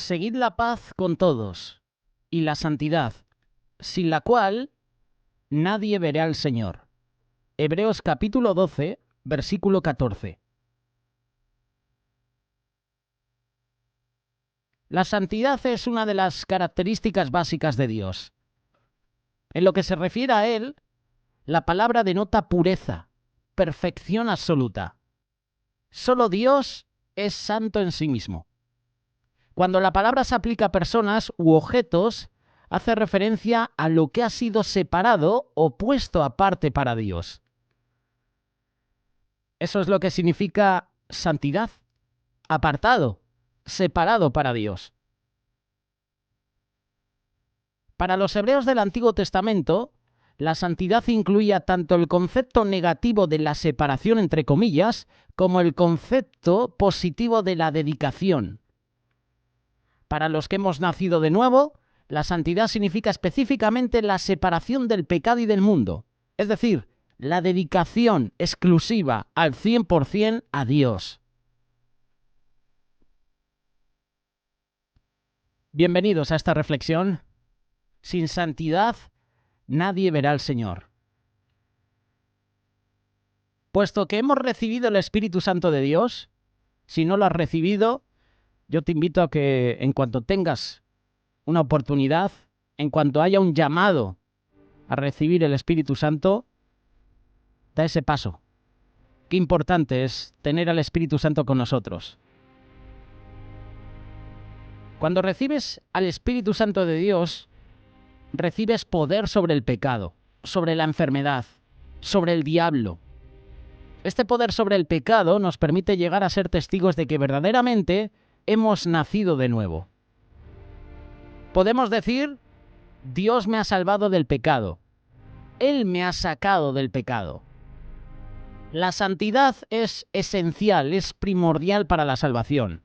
Seguid la paz con todos y la santidad, sin la cual nadie verá al Señor. Hebreos capítulo 12, versículo 14. La santidad es una de las características básicas de Dios. En lo que se refiere a Él, la palabra denota pureza, perfección absoluta. Solo Dios es santo en sí mismo. Cuando la palabra se aplica a personas u objetos, hace referencia a lo que ha sido separado o puesto aparte para Dios. Eso es lo que significa santidad, apartado, separado para Dios. Para los hebreos del Antiguo Testamento, la santidad incluía tanto el concepto negativo de la separación, entre comillas, como el concepto positivo de la dedicación. Para los que hemos nacido de nuevo, la santidad significa específicamente la separación del pecado y del mundo, es decir, la dedicación exclusiva al 100% a Dios. Bienvenidos a esta reflexión. Sin santidad, nadie verá al Señor. Puesto que hemos recibido el Espíritu Santo de Dios, si no lo has recibido, yo te invito a que en cuanto tengas una oportunidad, en cuanto haya un llamado a recibir el Espíritu Santo, da ese paso. Qué importante es tener al Espíritu Santo con nosotros. Cuando recibes al Espíritu Santo de Dios, recibes poder sobre el pecado, sobre la enfermedad, sobre el diablo. Este poder sobre el pecado nos permite llegar a ser testigos de que verdaderamente hemos nacido de nuevo. Podemos decir, Dios me ha salvado del pecado. Él me ha sacado del pecado. La santidad es esencial, es primordial para la salvación.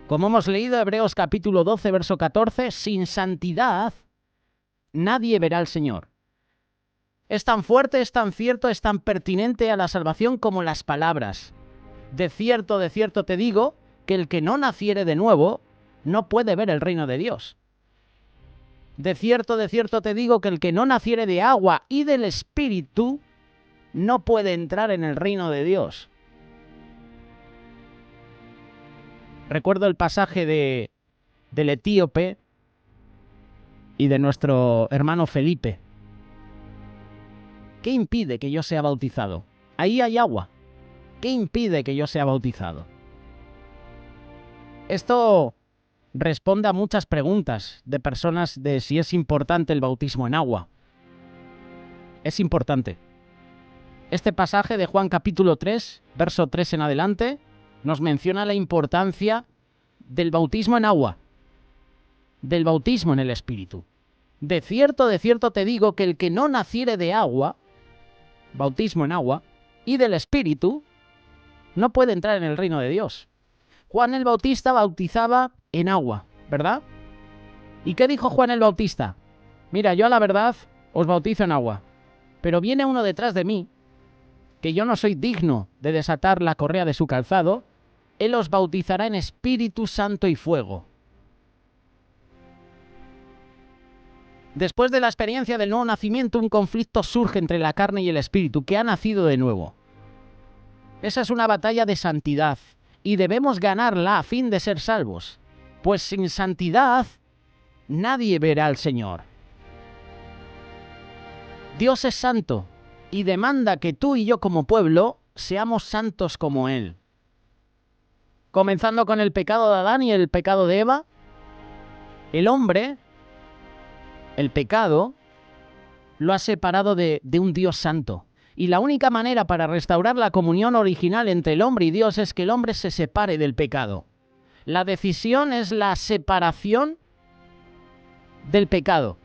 Como hemos leído Hebreos capítulo 12, verso 14, sin santidad nadie verá al Señor. Es tan fuerte, es tan cierto, es tan pertinente a la salvación como las palabras. De cierto te digo, que el que no naciere de nuevo no puede ver el reino de Dios. De cierto te digo que el que no naciere de agua y del Espíritu no puede entrar en el reino de Dios. Recuerdo el pasaje del etíope y de nuestro hermano Felipe. ¿Qué impide que yo sea bautizado? Ahí hay agua. ¿Qué impide que yo sea bautizado? Esto responde a muchas preguntas de personas de si es importante el bautismo en agua. Es importante. Este pasaje de Juan capítulo 3, verso 3 en adelante, nos menciona la importancia del bautismo en agua, del bautismo en el Espíritu. De cierto te digo que el que no naciere de agua, bautismo en agua, y del Espíritu, no puede entrar en el reino de Dios. Juan el Bautista bautizaba en agua, ¿verdad? ¿Y qué dijo Juan el Bautista? Mira, yo a la verdad os bautizo en agua, pero viene uno detrás de mí, que yo no soy digno de desatar la correa de su calzado. Él os bautizará en Espíritu Santo y fuego. Después de la experiencia del nuevo nacimiento, un conflicto surge entre la carne y el espíritu, que ha nacido de nuevo. Esa es una batalla de santidad, y debemos ganarla a fin de ser salvos, pues sin santidad nadie verá al Señor. Dios es santo, y demanda que tú y yo como pueblo seamos santos como Él. Comenzando con el pecado de Adán y el pecado de Eva, el hombre, el pecado, lo ha separado de un Dios santo. Y la única manera para restaurar la comunión original entre el hombre y Dios es que el hombre se separe del pecado. La decisión es la separación del pecado.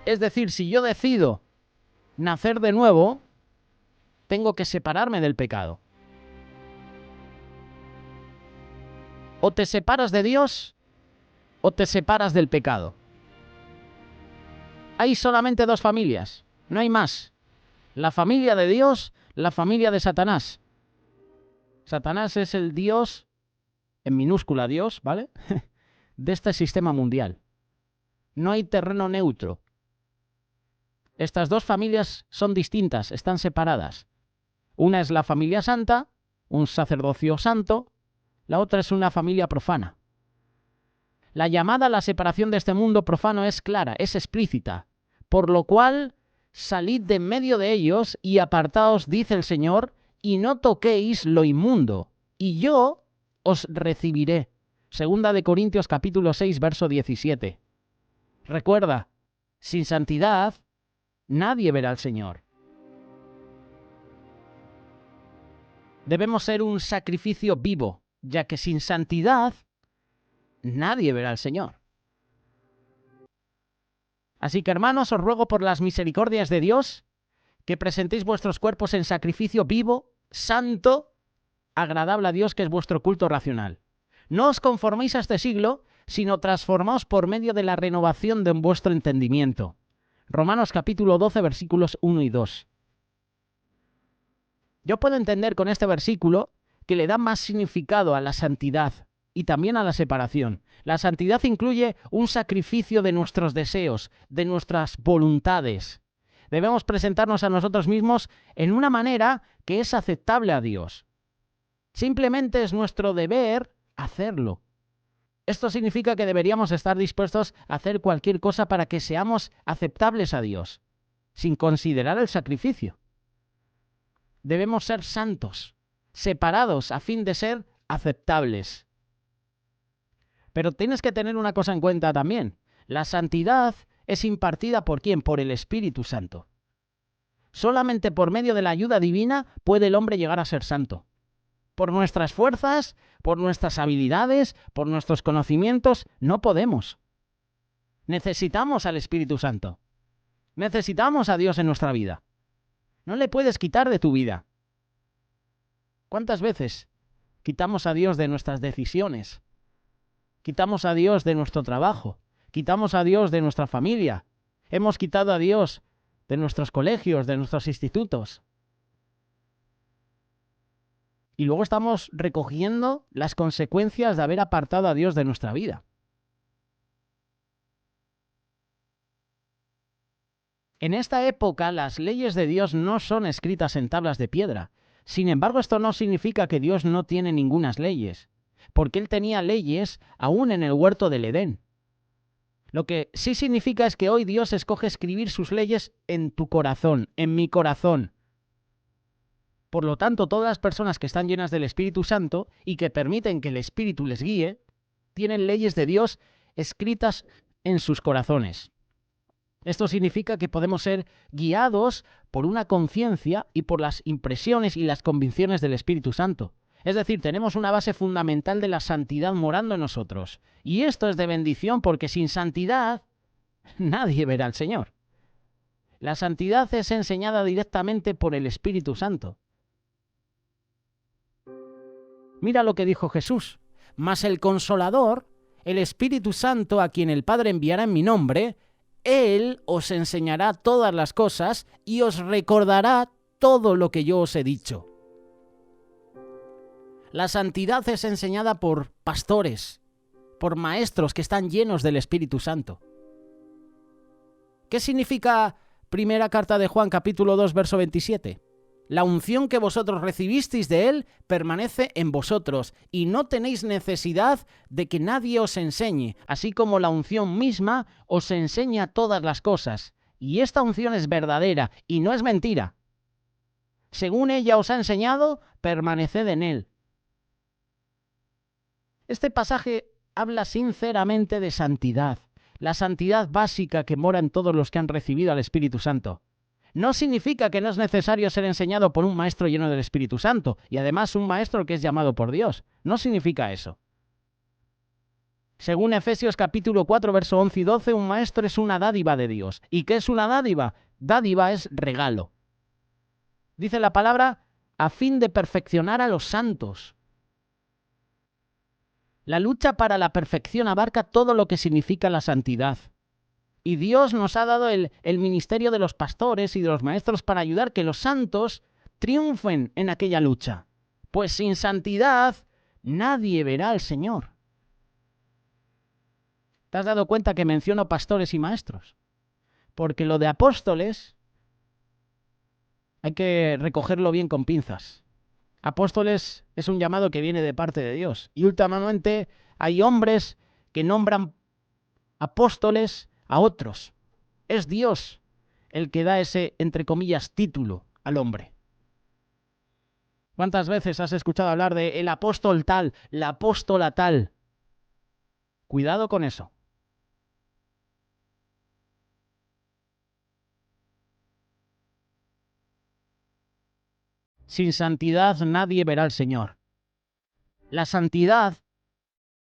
Es decir, si yo decido nacer de nuevo, tengo que separarme del pecado. O te separas de Dios o te separas del pecado. Hay solamente dos familias, no hay más. La familia de Dios, la familia de Satanás. Satanás es el Dios, en minúscula Dios, ¿vale? de este sistema mundial. No hay terreno neutro. Estas dos familias son distintas, están separadas. Una es la familia santa, un sacerdocio santo, la otra es una familia profana. La llamada a la separación de este mundo profano es clara, es explícita, por lo cual salid de en medio de ellos y apartaos, dice el Señor, y no toquéis lo inmundo, y yo os recibiré. Segunda de Corintios capítulo 6, verso 17. Recuerda, sin santidad nadie verá al Señor. Debemos ser un sacrificio vivo, ya que sin santidad nadie verá al Señor. Así que, hermanos, os ruego por las misericordias de Dios que presentéis vuestros cuerpos en sacrificio vivo, santo, agradable a Dios, que es vuestro culto racional. No os conforméis a este siglo, sino transformaos por medio de la renovación de vuestro entendimiento. Romanos capítulo 12, versículos 1 y 2. Yo puedo entender con este versículo que le da más significado a la santidad y también a la separación. La santidad incluye un sacrificio de nuestros deseos, de nuestras voluntades. Debemos presentarnos a nosotros mismos en una manera que es aceptable a Dios. Simplemente es nuestro deber hacerlo. Esto significa que deberíamos estar dispuestos a hacer cualquier cosa para que seamos aceptables a Dios, sin considerar el sacrificio. Debemos ser santos, separados a fin de ser aceptables. Pero tienes que tener una cosa en cuenta también. La santidad es impartida ¿por quién? Por el Espíritu Santo. Solamente por medio de la ayuda divina puede el hombre llegar a ser santo. Por nuestras fuerzas, por nuestras habilidades, por nuestros conocimientos, no podemos. Necesitamos al Espíritu Santo. Necesitamos a Dios en nuestra vida. No le puedes quitar de tu vida. ¿Cuántas veces quitamos a Dios de nuestras decisiones? Quitamos a Dios de nuestro trabajo. Quitamos a Dios de nuestra familia. Hemos quitado a Dios de nuestros colegios, de nuestros institutos. Y luego estamos recogiendo las consecuencias de haber apartado a Dios de nuestra vida. En esta época, las leyes de Dios no son escritas en tablas de piedra. Sin embargo, esto no significa que Dios no tiene ningunas leyes, porque Él tenía leyes aún en el huerto del Edén. Lo que sí significa es que hoy Dios escoge escribir sus leyes en tu corazón, en mi corazón. Por lo tanto, todas las personas que están llenas del Espíritu Santo y que permiten que el Espíritu les guíe, tienen leyes de Dios escritas en sus corazones. Esto significa que podemos ser guiados por una conciencia y por las impresiones y las convicciones del Espíritu Santo. Es decir, tenemos una base fundamental de la santidad morando en nosotros. Y esto es de bendición porque sin santidad nadie verá al Señor. La santidad es enseñada directamente por el Espíritu Santo. Mira lo que dijo Jesús. Mas el Consolador, el Espíritu Santo, a quien el Padre enviará en mi nombre, Él os enseñará todas las cosas y os recordará todo lo que yo os he dicho. La santidad es enseñada por pastores, por maestros que están llenos del Espíritu Santo. ¿Qué significa primera carta de Juan, capítulo 2, verso 27? La unción que vosotros recibisteis de Él permanece en vosotros y no tenéis necesidad de que nadie os enseñe, así como la unción misma os enseña todas las cosas. Y esta unción es verdadera y no es mentira. Según ella os ha enseñado, permaneced en Él. Este pasaje habla sinceramente de santidad, la santidad básica que mora en todos los que han recibido al Espíritu Santo. No significa que no es necesario ser enseñado por un maestro lleno del Espíritu Santo, y además un maestro que es llamado por Dios. No significa eso. Según Efesios capítulo 4, verso 11 y 12, un maestro es una dádiva de Dios. ¿Y qué es una dádiva? Dádiva es regalo. Dice la palabra, a fin de perfeccionar a los santos. La lucha para la perfección abarca todo lo que significa la santidad. Y Dios nos ha dado el ministerio de los pastores y de los maestros para ayudar que los santos triunfen en aquella lucha. Pues sin santidad nadie verá al Señor. ¿Te has dado cuenta que menciono pastores y maestros? Porque lo de apóstoles hay que recogerlo bien con pinzas. Apóstoles es un llamado que viene de parte de Dios. Y últimamente hay hombres que nombran apóstoles a otros. Es Dios el que da ese, entre comillas, título al hombre. ¿Cuántas veces has escuchado hablar de el apóstol tal, la apóstola tal? Cuidado con eso. Sin santidad nadie verá al Señor. La santidad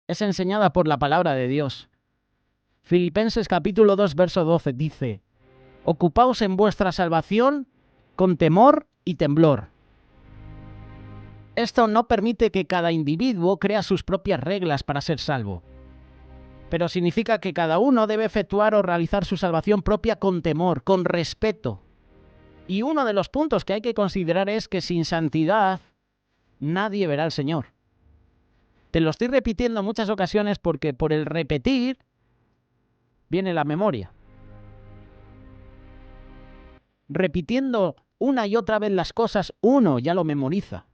es enseñada por la palabra de Dios. Filipenses capítulo 2, verso 12 dice: Ocupaos en vuestra salvación con temor y temblor. Esto no permite que cada individuo crea sus propias reglas para ser salvo, pero significa que cada uno debe efectuar o realizar su salvación propia con temor, con respeto. Y uno de los puntos que hay que considerar es que sin santidad nadie verá al Señor. Te lo estoy repitiendo en muchas ocasiones porque por el repetir viene la memoria. Repitiendo una y otra vez las cosas, uno ya lo memoriza.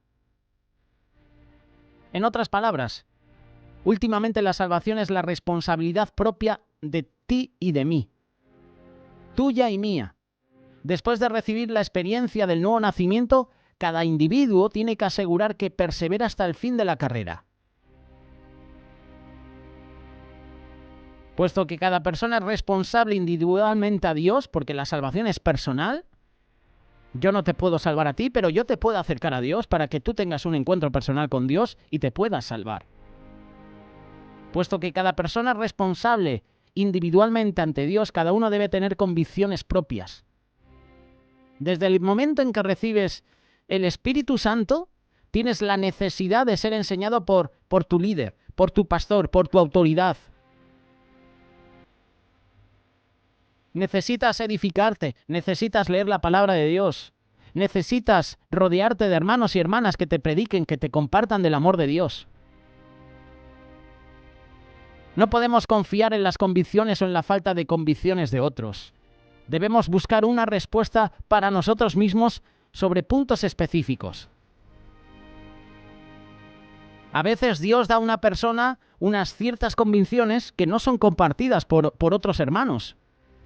En otras palabras, últimamente la salvación es la responsabilidad propia de ti y de mí, tuya y mía. Después de recibir la experiencia del nuevo nacimiento, cada individuo tiene que asegurar que persevera hasta el fin de la carrera. Puesto que cada persona es responsable individualmente a Dios, porque la salvación es personal, yo no te puedo salvar a ti, pero yo te puedo acercar a Dios para que tú tengas un encuentro personal con Dios y te puedas salvar. Puesto que cada persona es responsable individualmente ante Dios, cada uno debe tener convicciones propias. Desde el momento en que recibes el Espíritu Santo, tienes la necesidad de ser enseñado por tu líder, por tu pastor, por tu autoridad. Necesitas edificarte, necesitas leer la palabra de Dios, necesitas rodearte de hermanos y hermanas que te prediquen, que te compartan del amor de Dios. No podemos confiar en las convicciones o en la falta de convicciones de otros. Debemos buscar una respuesta para nosotros mismos sobre puntos específicos. A veces Dios da a una persona unas ciertas convicciones que no son compartidas por otros hermanos.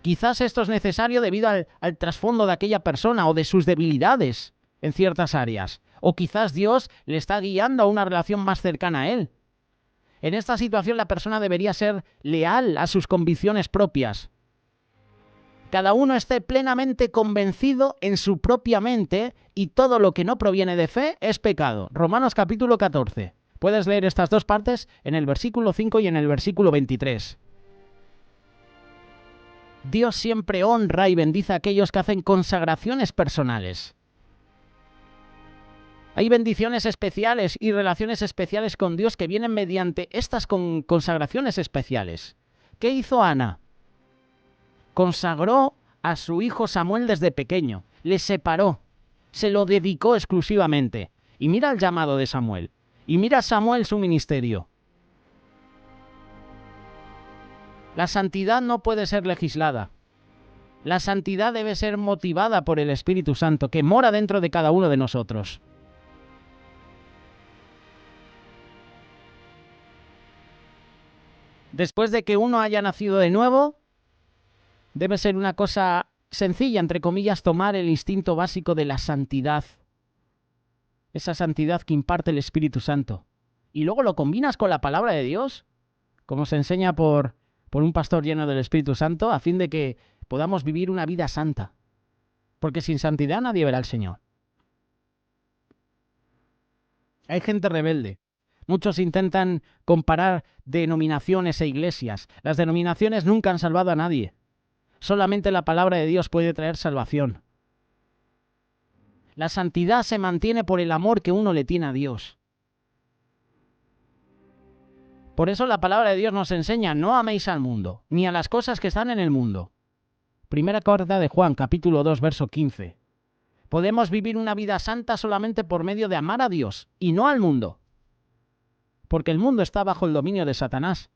Quizás esto es necesario debido al trasfondo de aquella persona o de sus debilidades en ciertas áreas. O quizás Dios le está guiando a una relación más cercana a Él. En esta situación la persona debería ser leal a sus convicciones propias. Cada uno esté plenamente convencido en su propia mente y todo lo que no proviene de fe es pecado. Romanos capítulo 14. Puedes leer estas dos partes en el versículo 5 y en el versículo 23. Dios siempre honra y bendice a aquellos que hacen consagraciones personales. Hay bendiciones especiales y relaciones especiales con Dios que vienen mediante estas consagraciones especiales. ¿Qué hizo Ana? Consagró a su hijo Samuel desde pequeño, le separó, se lo dedicó exclusivamente. Y mira el llamado de Samuel, y mira Samuel su ministerio. La santidad no puede ser legislada. La santidad debe ser motivada por el Espíritu Santo, que mora dentro de cada uno de nosotros. Después de que uno haya nacido de nuevo, debe ser una cosa sencilla, entre comillas, tomar el instinto básico de la santidad. Esa santidad que imparte el Espíritu Santo. Y luego lo combinas con la palabra de Dios, como se enseña por un pastor lleno del Espíritu Santo, a fin de que podamos vivir una vida santa. Porque sin santidad nadie verá al Señor. Hay gente rebelde. Muchos intentan comparar denominaciones e iglesias. Las denominaciones nunca han salvado a nadie. Solamente la palabra de Dios puede traer salvación. La santidad se mantiene por el amor que uno le tiene a Dios. Por eso la palabra de Dios nos enseña: no améis al mundo, ni a las cosas que están en el mundo. Primera carta de Juan, capítulo 2, verso 15. Podemos vivir una vida santa solamente por medio de amar a Dios y no al mundo. Porque el mundo está bajo el dominio de Satanás.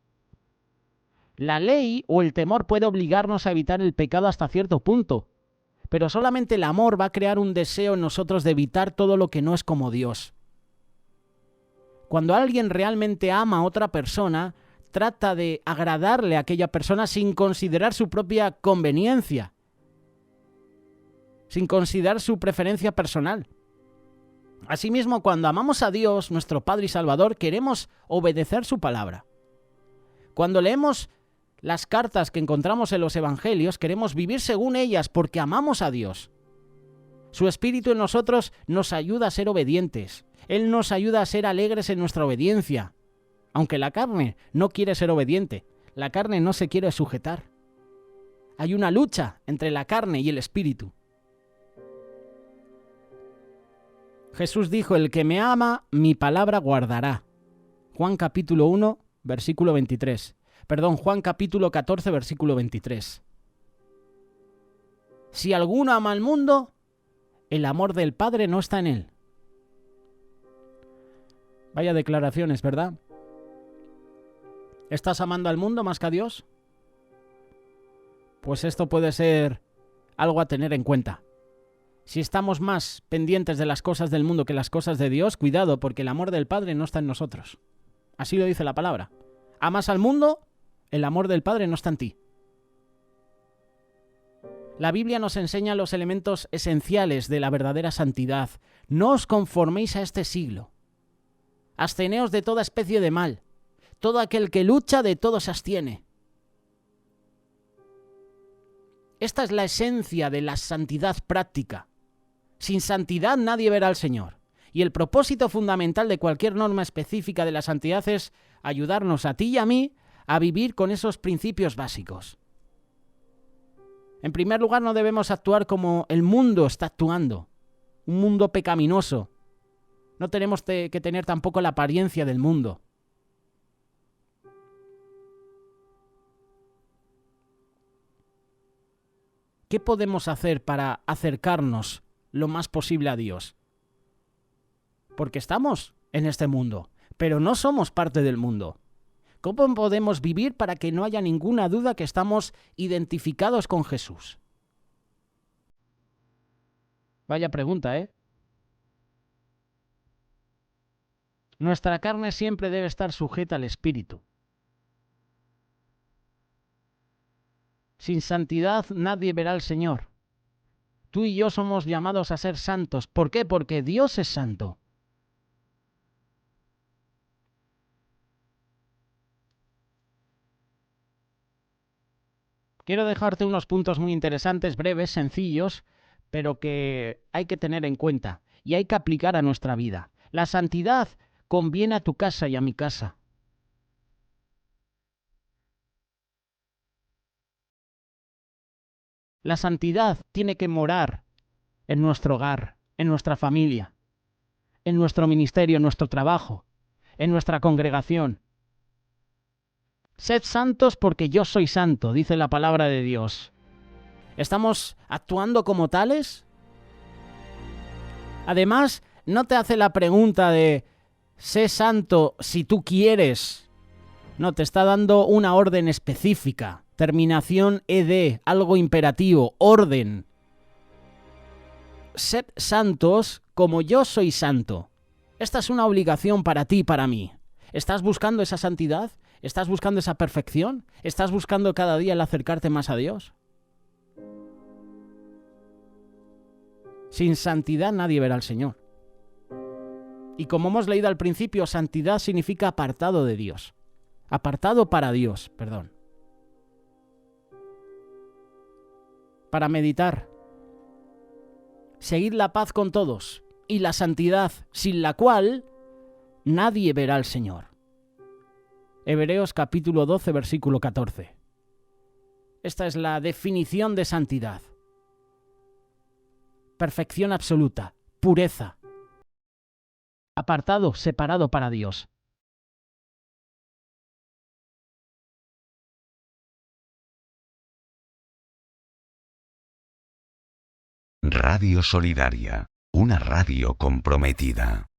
La ley o el temor puede obligarnos a evitar el pecado hasta cierto punto, pero solamente el amor va a crear un deseo en nosotros de evitar todo lo que no es como Dios. Cuando alguien realmente ama a otra persona, trata de agradarle a aquella persona sin considerar su propia conveniencia, sin considerar su preferencia personal. Asimismo, cuando amamos a Dios, nuestro Padre y Salvador, queremos obedecer su palabra. Cuando leemos las cartas que encontramos en los Evangelios, queremos vivir según ellas porque amamos a Dios. Su Espíritu en nosotros nos ayuda a ser obedientes. Él nos ayuda a ser alegres en nuestra obediencia. Aunque la carne no quiere ser obediente, la carne no se quiere sujetar. Hay una lucha entre la carne y el Espíritu. Jesús dijo: el que me ama, mi palabra guardará. Juan capítulo 1, versículo 23. Juan capítulo 14, versículo 23. Si alguno ama al mundo, el amor del Padre no está en él. Vaya declaraciones, ¿verdad? ¿Estás amando al mundo más que a Dios? Pues esto puede ser algo a tener en cuenta. Si estamos más pendientes de las cosas del mundo que las cosas de Dios, cuidado, porque el amor del Padre no está en nosotros. Así lo dice la palabra. ¿Amas al mundo? El amor del Padre no está en ti. La Biblia nos enseña los elementos esenciales de la verdadera santidad. No os conforméis a este siglo. Absteneos de toda especie de mal. Todo aquel que lucha, de todo se abstiene. Esta es la esencia de la santidad práctica. Sin santidad nadie verá al Señor. Y el propósito fundamental de cualquier norma específica de la santidad es ayudarnos a ti y a mí a vivir con esos principios básicos. En primer lugar, no debemos actuar como el mundo está actuando, un mundo pecaminoso. No tenemos que tener tampoco la apariencia del mundo. ¿Qué podemos hacer para acercarnos lo más posible a Dios? Porque estamos en este mundo, pero no somos parte del mundo. ¿Cómo podemos vivir para que no haya ninguna duda que estamos identificados con Jesús? Vaya pregunta, ¿eh? Nuestra carne siempre debe estar sujeta al Espíritu. Sin santidad nadie verá al Señor. Tú y yo somos llamados a ser santos. ¿Por qué? Porque Dios es santo. Quiero dejarte unos puntos muy interesantes, breves, sencillos, pero que hay que tener en cuenta y hay que aplicar a nuestra vida. La santidad conviene a tu casa y a mi casa. La santidad tiene que morar en nuestro hogar, en nuestra familia, en nuestro ministerio, en nuestro trabajo, en nuestra congregación. Sed santos porque yo soy santo, dice la palabra de Dios. ¿Estamos actuando como tales? Además, no te hace la pregunta de sé santo si tú quieres. No, te está dando una orden específica. Terminación ed, algo imperativo, orden. Sed santos como yo soy santo. Esta es una obligación para ti y para mí. ¿Estás buscando esa santidad? ¿Estás buscando esa perfección? ¿Estás buscando cada día el acercarte más a Dios? Sin santidad nadie verá al Señor. Y como hemos leído al principio, santidad significa apartado de Dios. Apartado para Dios, perdón. Para meditar. Seguid la paz con todos y la santidad, sin la cual nadie verá al Señor. Hebreos capítulo 12, versículo 14. Esta es la definición de santidad. Perfección absoluta, pureza. Apartado, separado para Dios. Radio Solidaria, una radio comprometida.